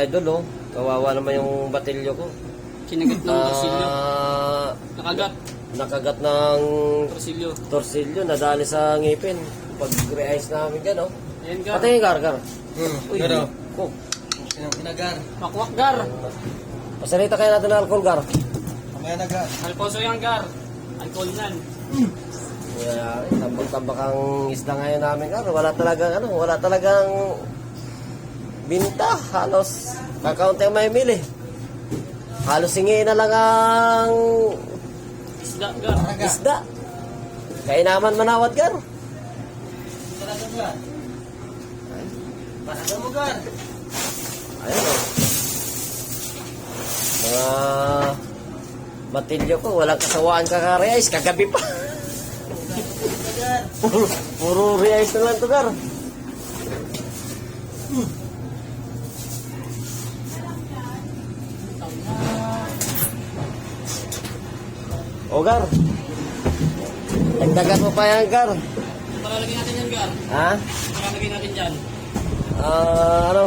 idol, oh. Kawawa naman yung batilyo ko. Kinagat ng torsilyo. Nakagat. Nakagat ng Torsilyo. torsilyo, nadali sa ngipin. Pag-re-ice namin dyan, oh. Ayan, Gar. Pati yung gar. Uy, Pero, ko. inagar. Makwak, Gar. Pasalita kayo natin ng alcohol, gar. Mamaya nagar. Alposo yan, Gar. Alcohol yan. Kaya, tambak-tambak ang isda ngayon namin, gar. Wala talagang binta. Halos, kakaunti ang may mili. Halos hingiin na lang ang Isda, Gar. isda. Kaya naman manawad, gar. Talaga ba? Talaga mo, Gar. Ayun, oh. Mga batilyo ko, walang kasawaan kaka-reais, kagabi pa. puro reais na lang to, gar. O, gar. Dagdagan mo pa yan, gar. Paralagay natin yan, Gar. Ha? Paralagay natin dyan. Ano?